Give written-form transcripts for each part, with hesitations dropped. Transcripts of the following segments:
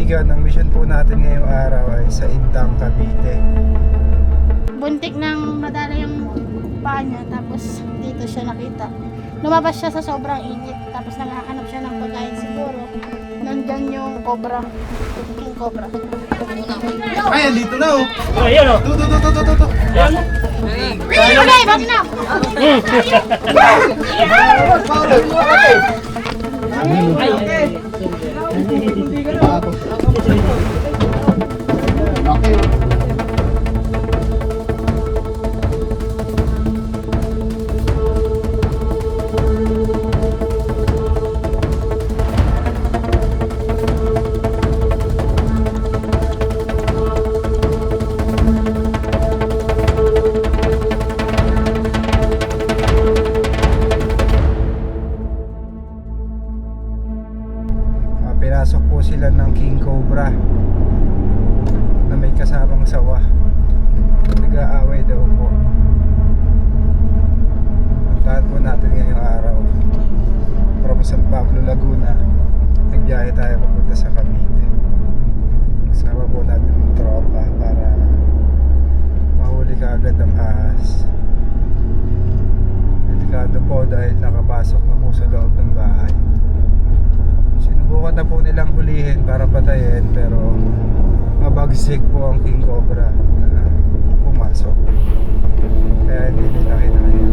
kaibigan, ang mission po natin ngayong araw ay sa Intang, Cavite. Buntik nang madala yung paa niya, tapos dito siya nakita. Lumabas siya sa sobrang init, tapos naghahanap siya ng pagkain siguro. Nandyan yung cobra, yung cobra. Ay, andito na oh! Ayan o. To. Ay, bakit na? Pinasok po sila ng King Cobra na may kasamang sawa. Nag-aaway daw po. Puntahan po natin ngayong araw from San Pablo, Laguna. Nagbiyahe tayo papunta sa Cavite. Kasama po natin yung tropa para mahuli kaagad ang ahas. Delikado po dahil nakapasok na po sa loob ng bahay. Sinubukan na po nilang hulihin para patayin, pero mabagsik po ang King Cobra na pumasok. Kaya hindi nila kinaya.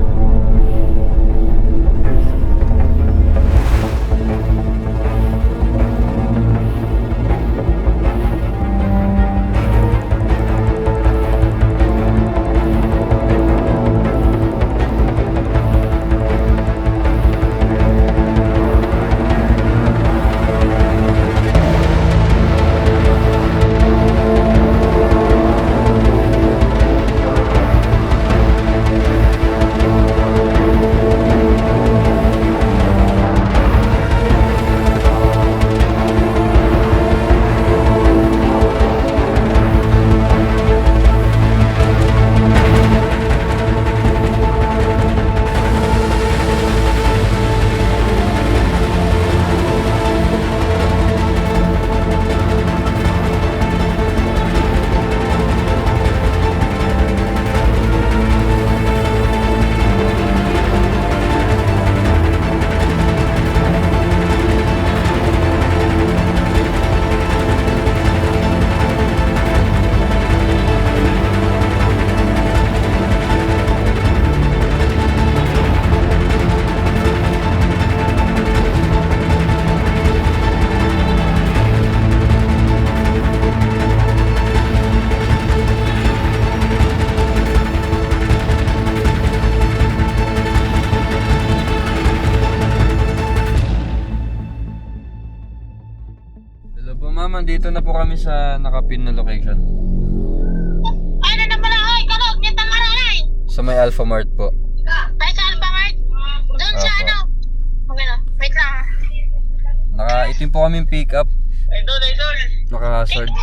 Hello po ma'am, andito na po kami sa nakapin na location. Ano na pala, oy, kalog, nitang aranay! Sa may Alpha Mart po. Ay, sa Alphamart? Doon sa Opo. ano? Okay na, wait lang ha. Nakaitim po kaming pick up. Naka-hazard.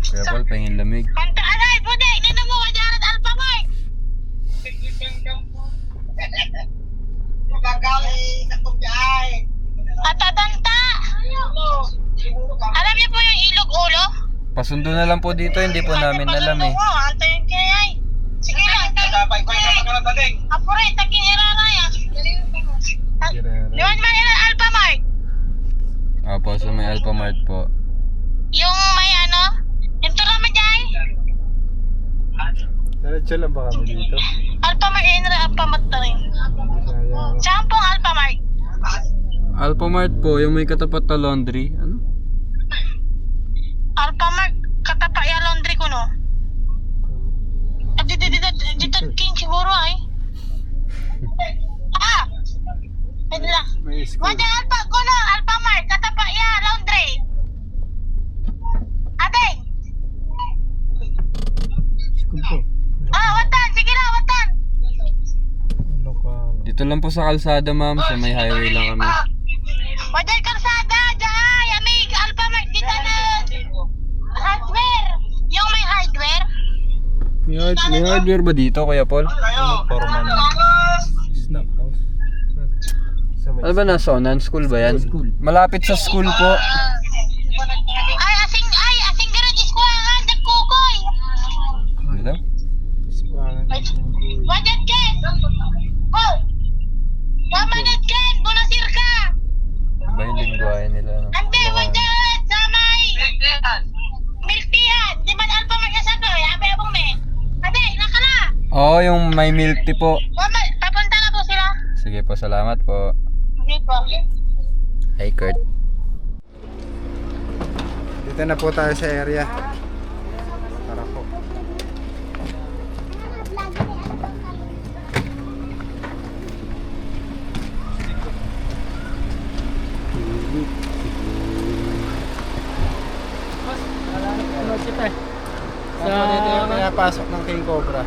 Kaya Paul, pahingin lamig. Kanta, aray, pude, nino mo, wajarat Alphamart! Atatanta! Alam niyo po yung ilog ulo? Pasundo na lang po dito, hindi po namin alam eh. Antayin kaya ay. Sige lang. Apure, takin iraray ah. Liwan man ilan Alphamart? Opo, sa may Alpha Mart po. Yung may ano? Yung turama dyan? Diretso lang ba kami dito? Alphamart, Alphamart na rin. Sayang. Saan pong Alphamart? Alpha Mart po, yung may katapat na laundry. Ano? Alphamart, katapa yung laundry ko no? Dito king siguro ay. Ah! Wait lang. May school. Wajan Alpha ko no, Alphamart, katapa yung laundry. Adeng! School po. Ah, watan! Sige na, watan! Ano ka? Dito lang po sa kalsada ma'am, sa may highway lang kami. Wajan kalsada, dyan! Yamig, Alphamart, dito na! Hardware! Yung may hardware? May hardware ba dito, Kuya Paul? Ano? Forman. Snack house. Sa may Ano ba nasa Onan? School ba yan? School. Malapit sa school po. Oh! Pamanit kan! Bunasir ka! Iba yung lingwahe nila. No? Ante, wajan! Samay! Miltihan! Di man alpa mag-asag ko? Yabe abong me! Ate, nakala! Oo, yung may milk tea po. Papunta na po sila. Sige po, salamat po. Hindi po. Hey Kurt. Dito na po tayo sa area. Tara po. Sa dito yung pinapasok ng King Cobra.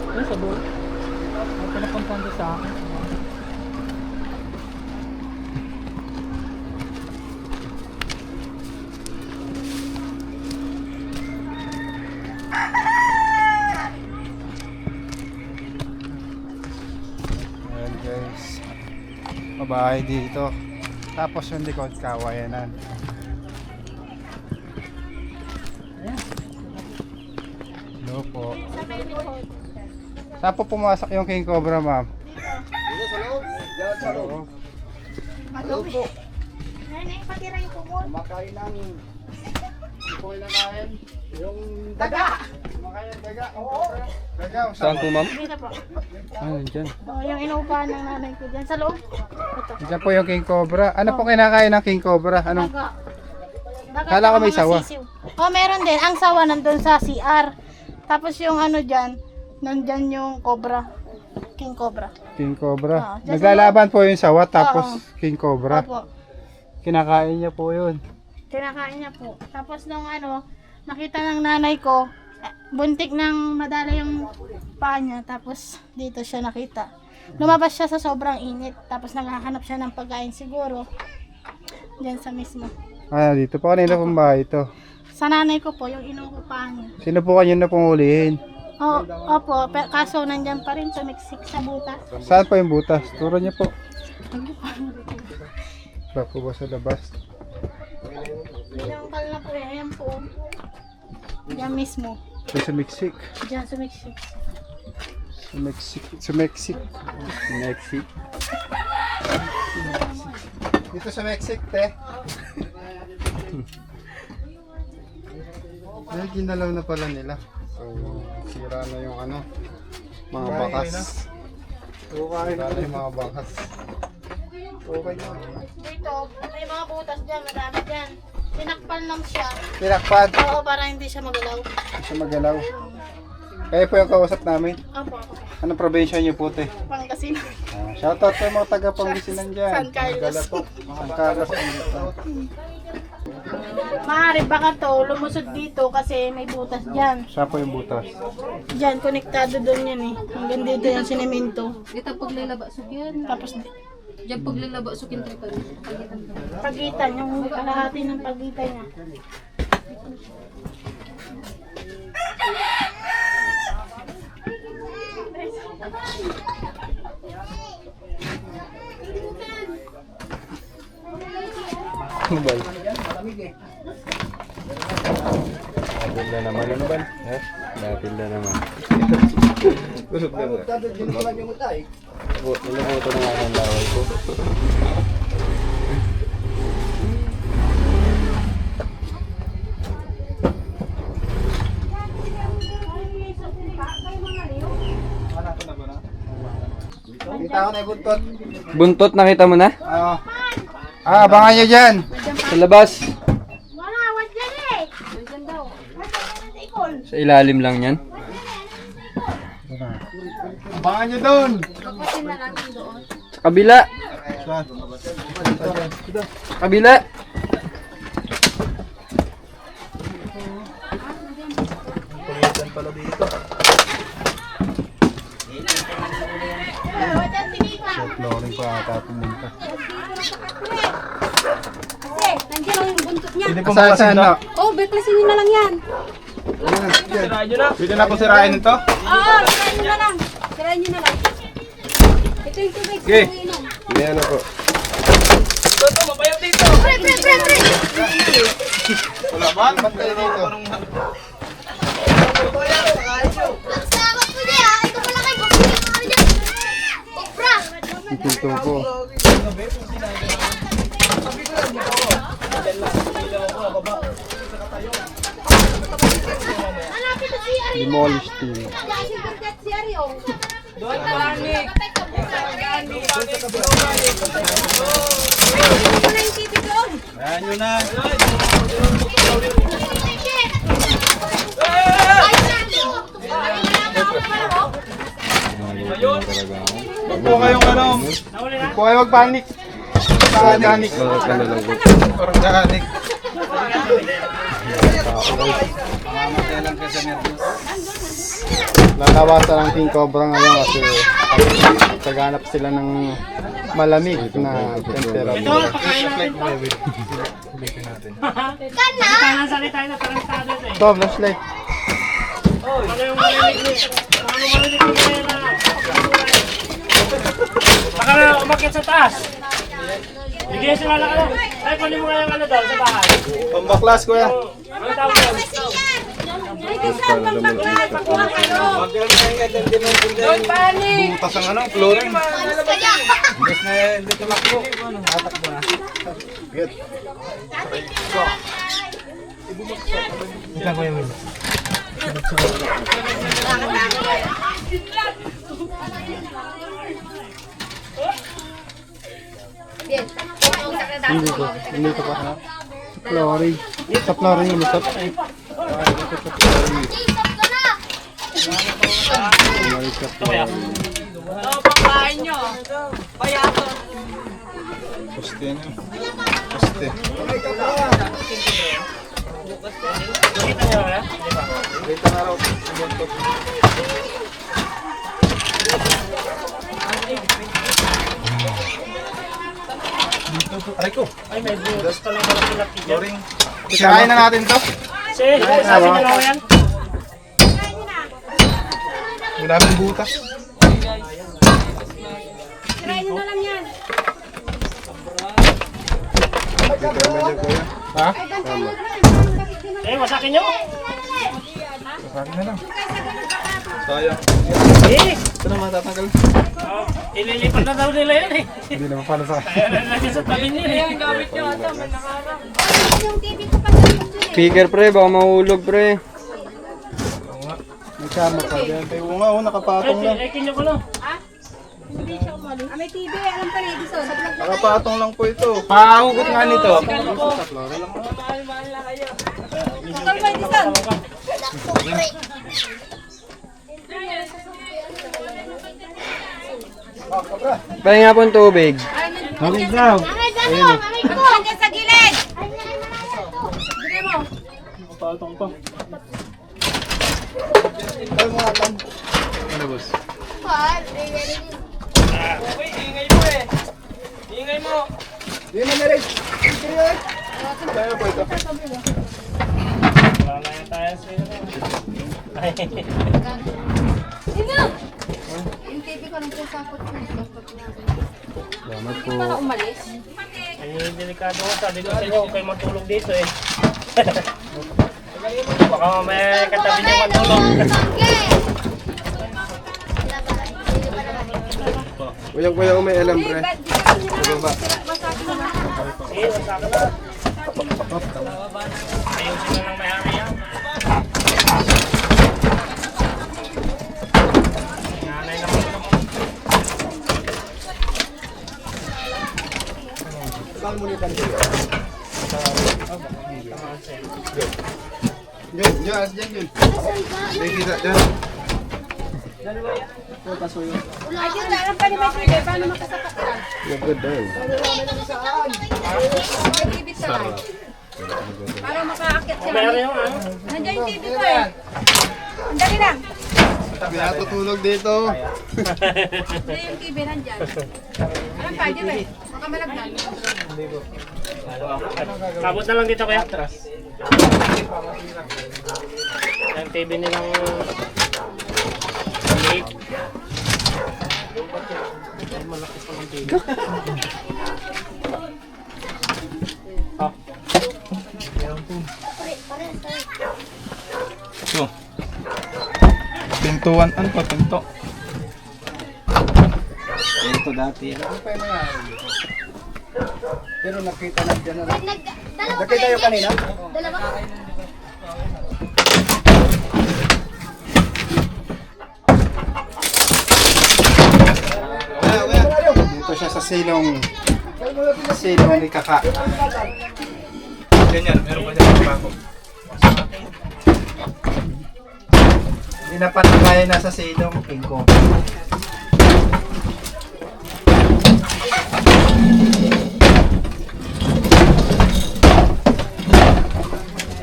Yung sa buo. Ay, pinapuntan doon sa akin. Ayan guys. Mabahay dito. Tapos yung likod kawayanan. Hello po. Saan po pumasok yung King Cobra, ma'am? Dito sa loob. Diyan sa loob. Madumi. Nanay, patira yung kumot. Kumakain ng kinakain yung daga. Kumakain ng daga. Oo. Daga. Saan po ma'am? Dito po. Ah, nandyan. Oh, yung inuupahan ng nanay ko dyan sa loob. Ito. Diyan po yung King Cobra. Ano po kinakain ng King Cobra? Anong? Daga. Daga Kala ko at may mga sawa. sisiw. Oh, meron din. Ang sawa nandun sa CR. Tapos yung ano dyan, nandyan yung cobra. King Cobra. King Ah, Cobra. dyan sa Naglalaban po yung sawa tapos Oo. King Cobra. Opo. Kinakain niya po yun. Kinakain niya po. Tapos nung ano, nakita ng nanay ko, buntik ng madala yung paa niya. Tapos dito siya nakita. Lumabas siya sa sobrang init. Tapos naghahanap siya ng pagkain siguro. Diyan sa mismo. Ah, dito po kanina pong bahay ito. Sa nanay ko po, yung inuupahan niya. Sino po kanyo na pong hulihin? Oh, opo, kaso nandyan pa rin sa Mexico sa butas. Saan po yung butas? Turo niyo po. Ba po ba sa labas? Binangkal na po eh. Ayan po. Diyan mismo. Ito sa Mexico. Diyan sa Mexico. Sa Mexico. Sa Mexico. Mexico. Dito sa Mexico, te. Dahil ginalaw na pala nila. So, sira na yung ano, mga bakas. Sira na yung mga bakas. Okay na. Dito, may mga butas dyan. Madami dyan. Tinakpan lang siya. Tinakpad. Oo, para hindi siya magalaw. Hindi siya magalaw. Kaya po yung kausap namin. Opo, Anong probinsya niyo po, te? Pangasinan. Shoutout sa mga taga-Pangasinan dyan. San Carlos. San Carlos. Maaari baka to, lumusod dito kasi may butas dyan. Siya po yung butas. Dyan, konektado doon yan eh. Hanggang dito yung sinemento. Kita paglalaba sukyan. Tapos Diyan paglalaba sukin tripan. pagitan, yung kalahati ng pagitan niya. Bal. Natilda naman ano ba? Natilda naman. Busog na ba? Nilabuto na nga ng laway ko. Kita ko na yung buntot. Buntot nakita mo na? Oo. Abangan nyo dyan. Sa labas. Wala, wala dyan eh! Dyan daw. Sa ilalim lang yan. Abangan nyo doon. Sa kabila. Kabila. Flooring pa ata pumunta. Kasi, nandiyan lang yung buntot niya. Saan na? Oh, beklasin nyo na lang yan. Pwede na po sirain ito? Oo, sirain nyo na lang. Sirain nyo na lang. Ito yung tubig. Okay. Inom. Hindi na po. Pre, pre, pre, pre. Wala ba? Ba't kayo dito? Nagsama Pinto po. Demolish team. Ayan nyo na. Huwag po kayong ano. Huwag po kayo mag-panic. Organic. Organic. Lalawasan ang King Cobra ngayon kasi taganap sila ng malamig na temperature. Ito, flashlight. Baka na umakyat sa taas. Bigyan sila lang ano. Ay, kunin mo nga yung ano daw sa bahay. Pambaklas ko yan. Ano tawag yan? Butas ang ano, flooring. Bus na hindi tumakbo. Tatakbo na. Ilan ko yung window? Hindi ko pa. Flooring. Sa flooring yung usap. Poste na. Poste. Kita niyo na? Dito na raw. Aray ko. Ay, may butas pa lang malaki-laki dyan. Flooring. Sirain na natin to. Sige, sabi niyo lang yan. Maraming butas. Tirahin nyo na lang yan. Ha? Eh, masakin niyo. Sakin na lang. Sayang. Eh, Ito na matatanggal. ililipat na daw nila yan eh. Hindi naman pala sa... Kaya na lagi sa tabi niya eh. Ang gamit niyo ata, may nakarang. Yung TV ko pa dyan. Speaker pre, baka mahulog pre. May kama pa dyan. Oo nga, nakapatong lang. Eh, kinyo ko lang. Hindi siya umalis. Ah, may TV. Alam pa rin. Dito. Sa vlog. Nakapatong lang po ito. Pahugot nga nito. Tol, may dito. Pahinga po ng tubig. Tawag daw. Hanggang sa gilid. Bigay mo. Nakapatong pa. Tayo mo atan. Ano boss? Uy, ingay mo eh. Ingay mo. Hindi na meron. Tayo po ito. Wala na yan tayo sa inyo. Ay. Sino? Yung TV ko nang pusakot ko. Salamat po. Para umalis. Ay, delikado ko. Sabi ko sa inyo, huwag kayo matulog dito eh. Baka mamaya katabi niyo matulog. Kuyang-kuyang may alam pre. Sige, masakin na. Ayusin na lang may-ari yan. Nanay naman ito. Saan mo nitan dito? Yun, yun, yun. May kita dyan. Ay, yun. Alam pa ni may TV. Paano makasapat ka? Good day. May TV sa live. Para makaakit sila. May-ari yung ano? Nandiyan yung TV ko eh. Andali lang. Pinatutulog dito. Nandiyan yung TV nandyan. Alam pa, dyan eh. Baka malagnan. Kabot na lang dito kaya. Ang TV nilang maliit. Malaki pa ng TV. So. Pintuan, ano pa pinto? Pinto dati. Ano pa yung nangyari dito? Pero nakita na dyan na lang. Nakita yung kanina? Dito siya sa silong ni Kaka. Yan, meron pa siya bako. Hindi na patay nasa silong King Kong.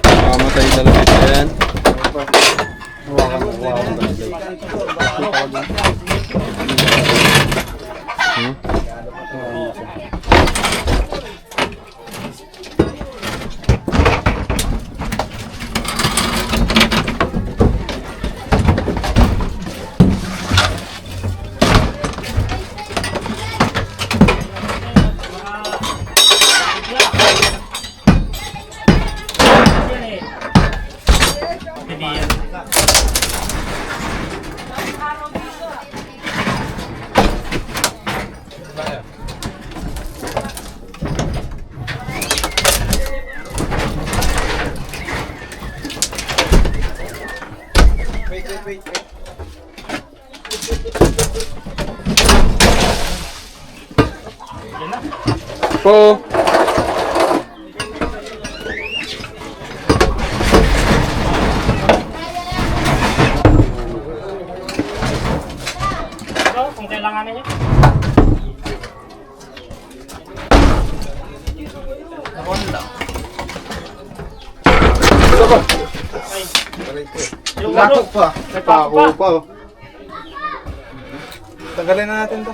Makamatay talaga ito yan. Wait. Po. Ito, kung kailangan niyo. Yung Lakot pa. May pako pa. oh. Tagalin na natin to.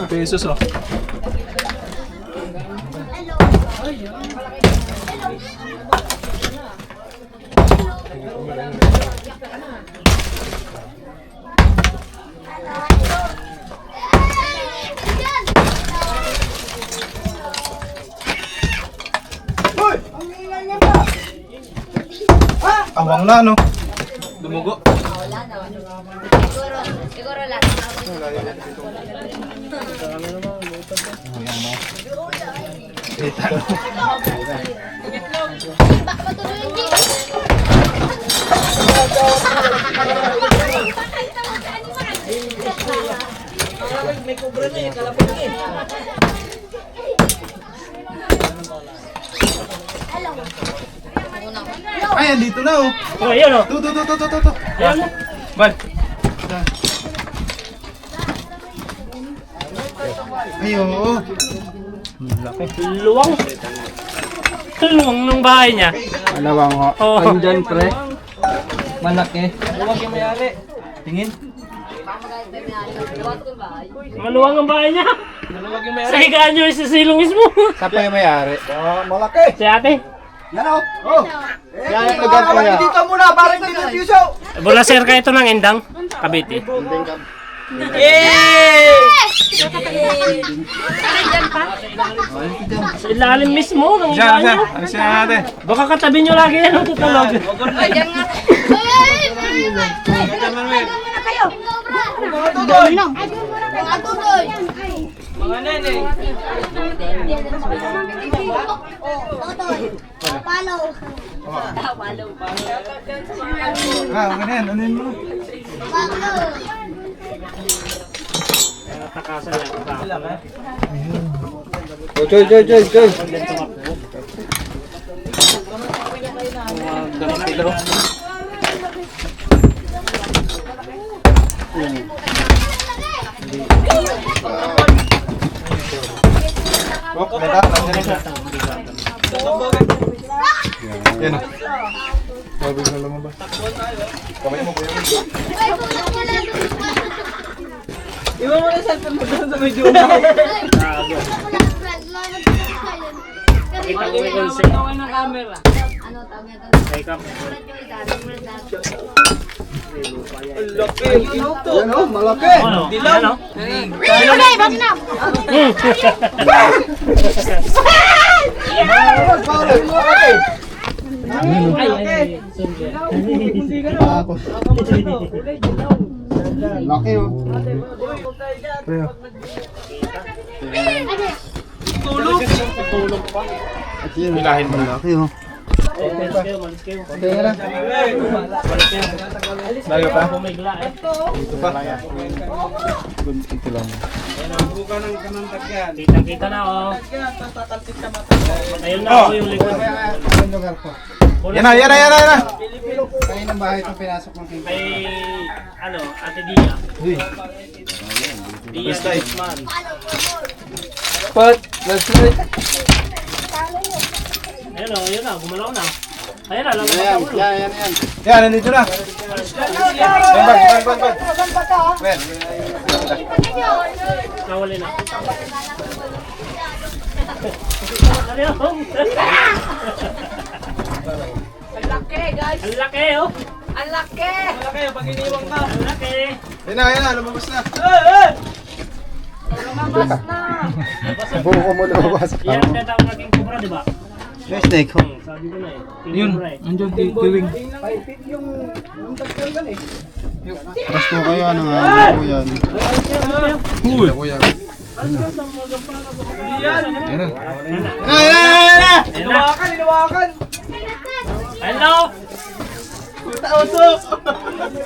Pesos oh. Awang na, no? Dumugo. Siguro lang. Ay, dito na, oh. Oh, yun oh. To. Ayan. Bal. Ay, oo. Luwang. Luwang ng bahay niya. Alawang ho. Oo. Andyan pre. Malaki. Huwag yung mayari. Tingin. Maluwang ang bahay niya. Huwag yung Sa higaan niyo sa silong mismo. Sa pa yung may-ari? Malaki. Si ate. Yan, oh. Oh. Yan, lugar ko yan. Dito muna, parang dito. Bulaser ka ito ng Endang, Cavite. Sa ilalim mismo ng higaan niyo. Alisin na natin. Baka katabi niyo lagi yan ang tutulog. Mga nene. Ano yan? Ano yun mo? Takasan niya. Joy. Oh, kita. Yan, oh. Mabig na lumabas. Kamay mo, kuya. Iwan mo na cellphone mo doon sa medyo. Kita ko yung si ng camera. Ano tawag niya doon? Take up. Yan o, malaki. Ano? Ano? Okay, wag na. Laki o. Tulog pa. Hilahin mo. Laki o. Malis kayo, malis kayo. Kaya na. Layo pa? Pumigla eh. Ito lang. Kita-kita na oh. Ayun na oh yung likod. Yan na, yan na, yan na, yan na. Kayo ng bahay itong pinasok ng pinto. Kay, ano, Ate Dia. Dia Guzman. Pat, let's do it. Ayun na, gumalaw na. Ayun na, lamang Yan, sa ulo. yan, yan, yan. Yan, nandito na. Bag. Well, Nawali na. Ano yun? Ang laki, guys. Ang laki oh. Ang laki. Ang laki. yan na, lumabas na. Lumabas na. Buko mo lumabas. Yan ang tinatawag nating kubra, di ba? May snake ho. Sabi ko na eh. Yun, Andiyan, tiwing. Tapos ko kayo, ano nga, ano ko yan. Uy! Ako yan. Hinawakan! Hello!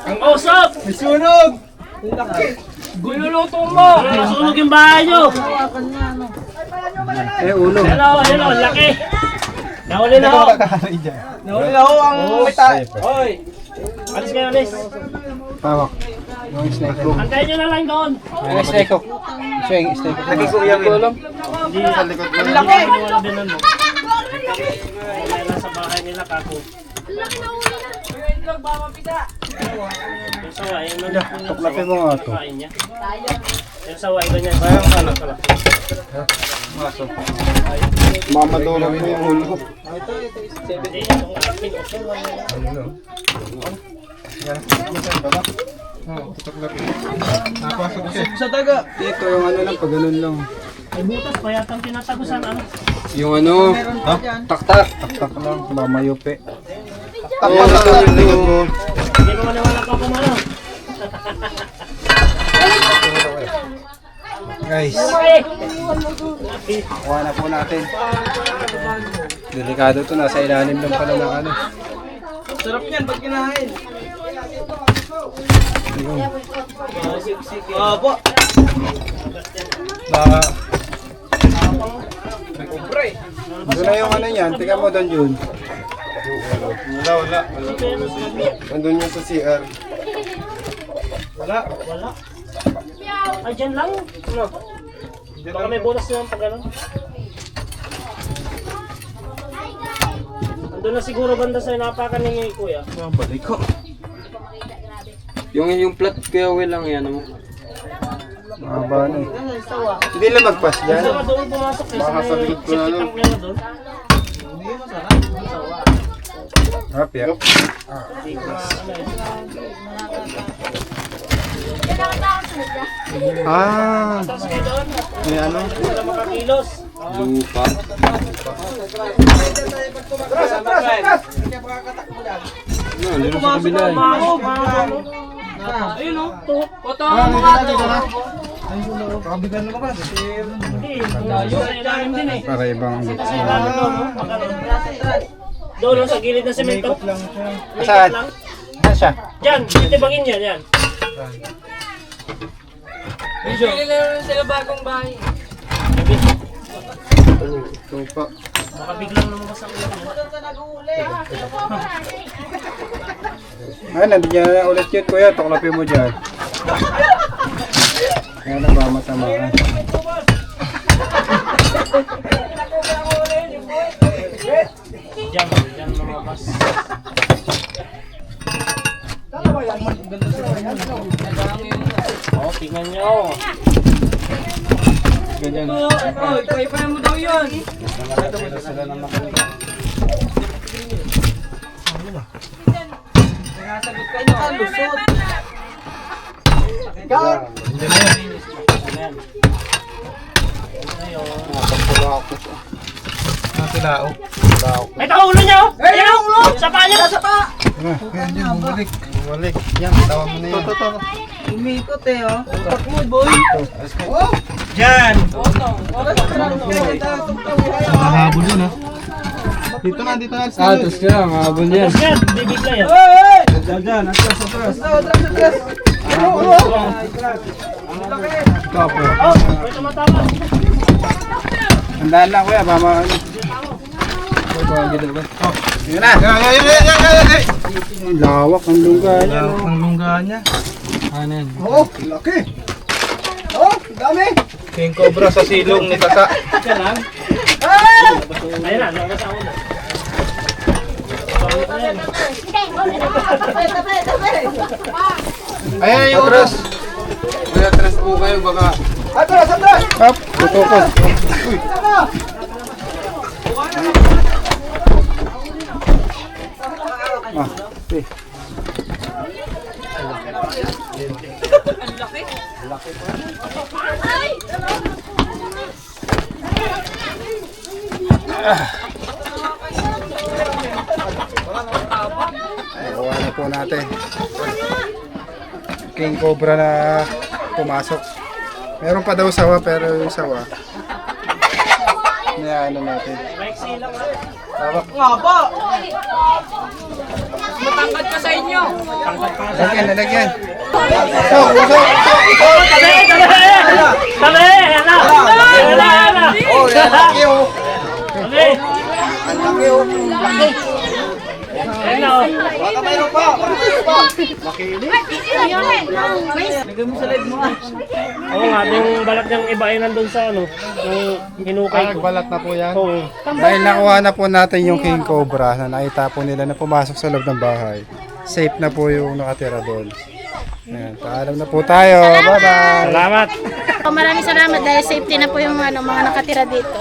Ang usok! May sunog! Gululuto mo! Nasunog yung bahay nyo! Ulo. Hello, laki! Nahuli na ho! Nahuli na ho ang mita. Hoy! Alis kayo, alis! Pawak. Yung snake ko. Antayin nyo na lang doon! Yung snake ko. Swing, snake ko. Lagi ko yung ulam. Hindi, Sa likod mo. laki! Wala din mo. Wala na sa bahay nila, kako. Yung sawa, yung Tuklapin mo nga ito. kain niya. Yung sawa, iba niya. Sayang ka lang. Mamadulog mo yung ulo. Hindi, itong aking usok. Napasok siya. Sa daga. Dito yung ano lang, pag ganun lang. May butas pa yatang tinatagusan, ano? Yung ano, taktak. Taktak lang, baka mayupi. Taktak lang mo. Hindi ko maniwala pa kumano. Guys, Okay. kuha na po natin. Delikado to, nasa ilalim lang pala ng ano. Sarap yan, ba't kinahain? Opo. Baka... Doon na yung ano yan, tingnan mo doon yun. Wala. Nandun yun sa CR. Wala. Wala. Ay, dyan lang. Ano? Baka may butas naman pag ano. Andun na siguro banda sa inapakan ni Kuya. Balik ko. Yung plat kaya will lang yan mo. Mahaba na eh. Hindi lang magpas Gusto dyan. ka doon pumasok eh. Baka Sa sa may likod ko na septic lang. tank nila doon. Harap yan. Ah, Tapos kayo doon. may ano? Wala makakilos. Lupa. Ano sa kabila eh. Ayun o. Ah, dito na. Hindi. Sa ilalim din eh. Para ibang... Sa ilalim doon. Doon sa gilid ng semento. Saan? lang. Saan siya? Diyan. Titibagin yan. Yan. Tupa. Baka biglang lumabas ang ulan. Ay, nandiyan na ulit yun, kuya. Tuklapin mo dyan. Kaya na ba matamaan? Diyan lumabas. Oh, tingnan nyo. Ganyan. Paipayan mo daw yun. Sila na makita. Sinasagot ka niya, lusot. Tilaok. May ulo niya oh! Ayan ang ulo! Sapa niya! Sapa! Yan, yan, bumalik. Bumalik. Yan, tawa mo na yan. Umikot eh, oh. Utak mo, boy. Diyan! Nakahabol yun, ha? Dito na, dito na. Tapos ka lang, habol yan. Tapos yan, bibigla yan. Diyan, atras, atras. Ikaw po. Oh, may tumatama. Handaan lang, kuya. Bama. Yun na. Lawak ang lungga niya. Lawak ang lungga niya. Ano yan? Oo, laki. Oo, dami. King Cobra sa silong ni Tata. Ayun na, nakasama na. Ayan yung atras. May atras po kayo baka. Atras, atras! Up, tutukos. Uy. Ah, okay. Nakuha na po natin. King Cobra na pumasok. Meron pa daw sawa pero yung sawa ano natin. Maiksi lang ha. Tawak. Nga ba? Matangkad ka sa inyo. Lagyan, lagyan. Tabi! Ayan na! Ayan na! Oh, yan laki oh. Tabi! Ang laki oh. Laki. Ayan na oh. Baka mayroon pa. Makinig. Lagay mo sa leg mo ah. Oo nga, yung balat niyang iba ay nandun sa ano, yung hinukay ko. Balat na po yan. Oo. Dahil nakuha na po natin yung King Cobra na nakita po nila na pumasok sa loob ng bahay. Safe na po yung nakatira doon. Ayan, paalam na po tayo. Bye-bye. Salamat! Maraming salamat dahil safety na po yung mga nakatira dito.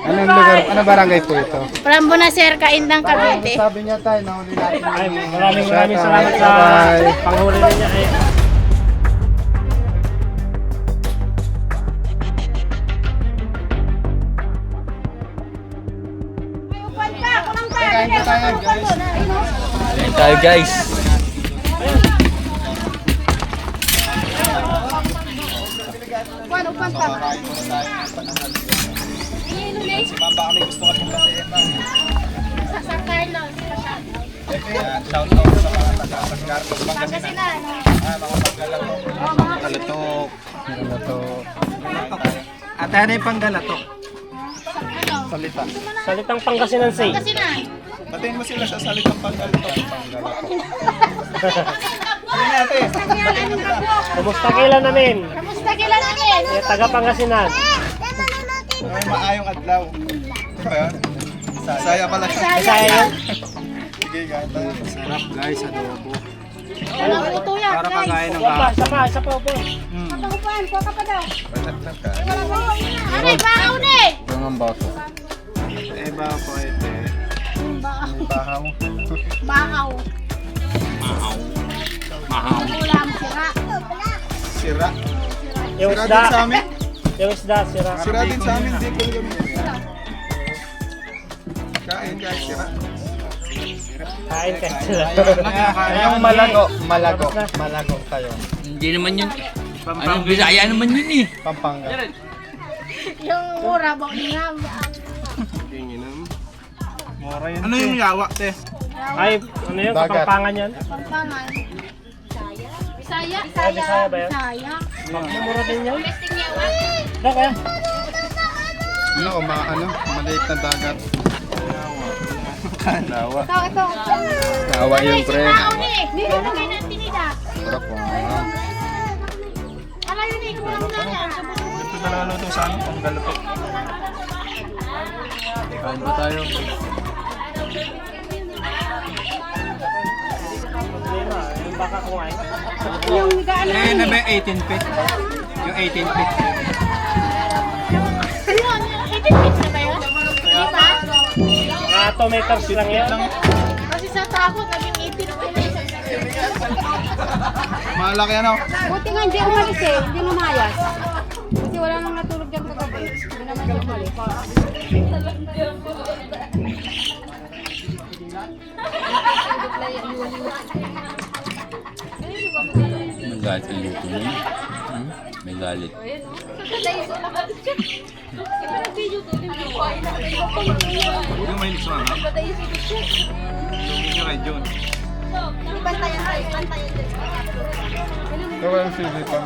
Anong lugar, anong barangay po ito? Palambo na sir, Kaindang Cavite. Sabi niya tayo, nahuli natin. Ay, maraming salamat sa Bye. panghuli niya. Ay, Kain po tayo, guys. Ayan tayo guys. Sa Carlos. Shout out sa mga taga-Carlos Pangasinan. Mga Panggalatok. Galatok. At ano yung Panggalatok? Salita. salitang Pangasinan say. Kasi na. Batiin mo sila sa salitang Panggalatok. Kumusta kailan namin? Kamusta kila namin? Taga Pangasinan. May maayong adlaw. Di ba yun? Saya pala siya. Bisaya yun? Sige, gata. Sarap guys, adobo. Wala ko ito yan, Para guys. kakain ng Isa pa po. Kapahupan, kuha ka pa daw. Balat lang ka. Ano, bakaw na eh. Gangang baso. Eh, baka po ito eh. Bahaw. Bakaw. Ulam, sira. Sira. Yung Sira isda. din sa amin. Yung isda, sira. Sira din sa amin. Di ko kami. Kain guys, sira. Kain ka sila. Yung malago. Malago tayo. Hindi naman yun. Ano, Bisaya naman yun eh. Pampanga. Yung mura, bangingam. Ano yung yawa, te? Ay, ano yun? Dagat. Kapampangan yan? Pampangan. Bisaya? Ay, Bisaya ba yan? Bisaya. Mura din yan? Kaya? Ano, maliit na dagat. Nawa. Ito. Nawa yun, pre. Bakaw na eh. Dito na kayo natin nila. Sarap po. Ano yun eh, kulang lang yan. Ito na naluto sa ano, Panggalatok. Kain ba tayo? Yung baka kumain. Eh, na ba 18 feet? Yung 18 feet. Ayun, 18 feet na ba yun? Diba? Mga 2 meters lang yan. Kasi sa takot, naging 18 pa yun. Malaki ano? Buti nga hindi umalis eh, hindi lumayas. Kasi wala nang natulog dyan kagabi. Hindi naman siya umalis. May galit ang luto mo. May galit. Huwag yung mahilig sa mga. Hindi kay John. Ito ba yung sili pa?